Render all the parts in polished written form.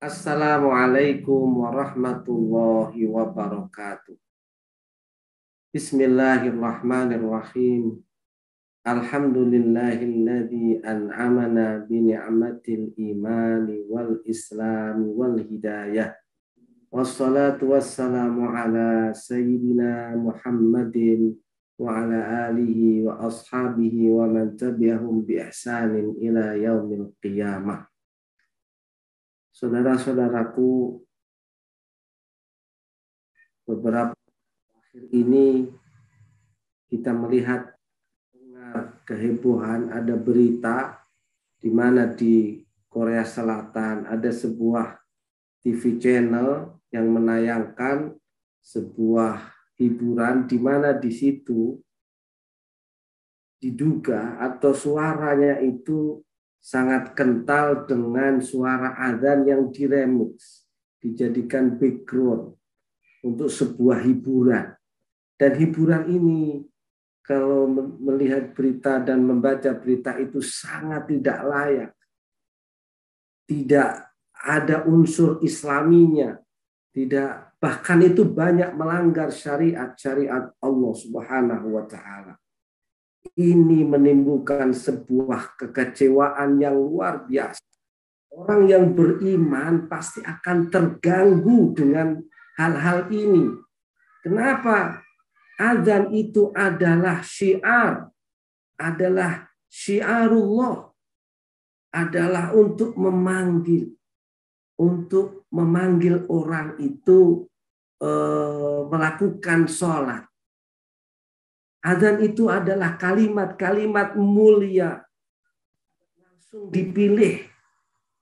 Assalamualaikum warahmatullahi wabarakatuh. Bismillahirrahmanirrahim. Alhamdulillahilladzi an'amana bi ni'matil imani wal islami wal hidayah. Wassalatu wassalamu ala sayyidina Muhammadin wa ala alihi wa ashabihi wa man tabi'ahum bi ihsanin ila yaumil qiyamah. Saudara-saudaraku, beberapa akhir ini kita melihat kehebohan, ada berita di mana di Korea Selatan ada sebuah TV channel yang menayangkan sebuah hiburan di mana di situ diduga atau suaranya itu sangat kental dengan suara azan yang diremix, dijadikan background untuk sebuah hiburan. Dan hiburan ini kalau melihat berita dan membaca berita itu sangat tidak layak. Tidak ada unsur islaminya, tidak, bahkan itu banyak melanggar syariat Allah Subhanahu wa taala. Ini menimbulkan sebuah kekecewaan yang luar biasa. Orang yang beriman pasti akan terganggu dengan hal-hal ini. Kenapa? Azan itu adalah syiar, adalah syiarullah, adalah untuk memanggil orang itu melakukan sholat. Azan itu adalah kalimat-kalimat mulia, langsung dipilih,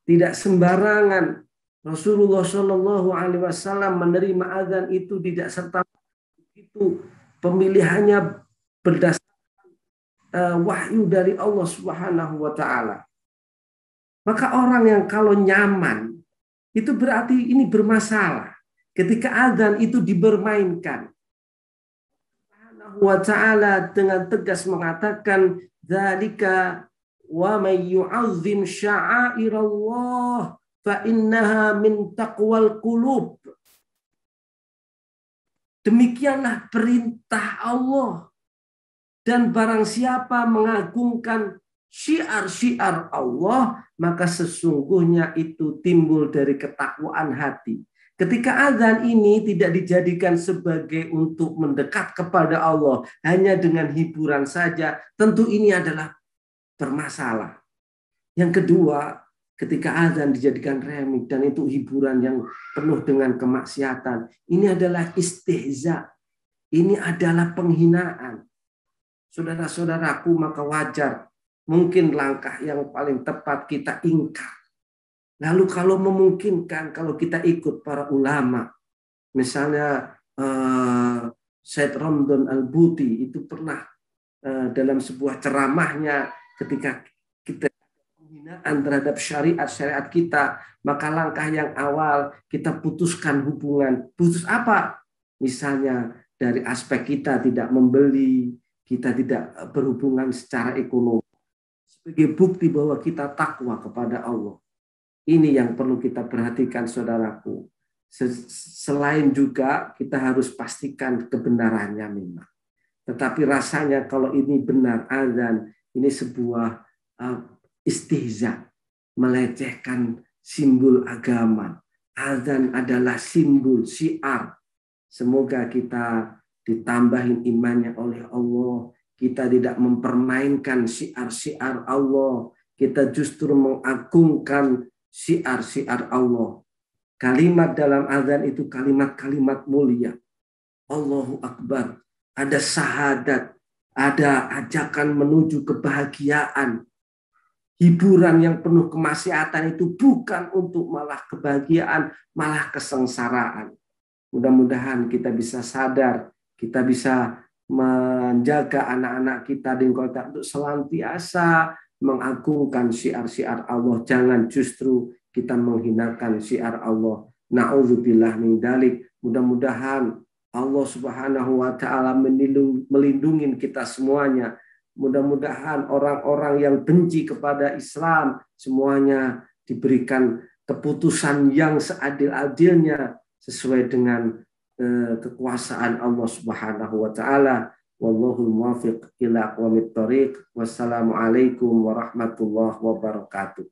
tidak sembarangan. Rasulullah Shallallahu Alaihi Wasallam menerima azan itu tidak serta itu pemilihannya berdasarkan wahyu dari Allah Subhanahu Wa Taala. Maka orang yang kalau nyaman itu berarti ini bermasalah. Ketika azan itu dibermainkan, wa ta'ala dengan tegas mengatakan dzalika wa may yu'azzim sya'airallah fa innaha min taqwal qulub. Demikianlah perintah Allah, dan barang siapa mengagungkan syiar-syiar Allah maka sesungguhnya itu timbul dari ketakwaan hati. Ketika azan ini tidak dijadikan sebagai untuk mendekat kepada Allah, hanya dengan hiburan saja, tentu ini adalah bermasalah. Yang kedua, ketika azan dijadikan remix dan itu hiburan yang penuh dengan kemaksiatan, ini adalah istihza, ini adalah penghinaan. Saudara-saudaraku, maka wajar, mungkin langkah yang paling tepat kita ingkar. Lalu kalau memungkinkan, kalau kita ikut para ulama, misalnya Syed Ramdan Al-Buti itu pernah dalam sebuah ceramahnya ketika kita penghinaan terhadap syariat kita, maka langkah yang awal kita putuskan hubungan. Putus apa? Misalnya dari aspek kita tidak membeli, kita tidak berhubungan secara ekonomi. Sebagai bukti bahwa kita takwa kepada Allah. Ini yang perlu kita perhatikan, saudaraku. Selain juga kita harus pastikan kebenarannya memang. Tetapi rasanya kalau ini benar azan, ini sebuah istihza, melecehkan simbol agama. Azan adalah simbol syiar. Semoga kita ditambahin imannya oleh Allah. Kita tidak mempermainkan syiar-syiar Allah. Kita justru mengagungkan syiar-syiar Allah. Kalimat dalam azan itu kalimat-kalimat mulia. Allahu Akbar. Ada syahadat. Ada ajakan menuju kebahagiaan. Hiburan yang penuh kemaksiatan itu bukan untuk malah kebahagiaan, malah kesengsaraan. Mudah-mudahan kita bisa sadar, kita bisa menjaga anak-anak kita di kota untuk senantiasa mengagungkan syiar-syiar Allah. Jangan justru kita menghinakan syiar Allah. Na'udzubillah min dzalik. Mudah-mudahan Allah Subhanahu wa taala melindungi kita semuanya. Mudah-mudahan orang-orang yang benci kepada Islam semuanya diberikan keputusan yang seadil-adilnya sesuai dengan kekuasaan Allah Subhanahu wa taala. Wallahul muwaffiq ila aqwamit thoriq. Wassalamualaikum warahmatullahi wabarakatuh.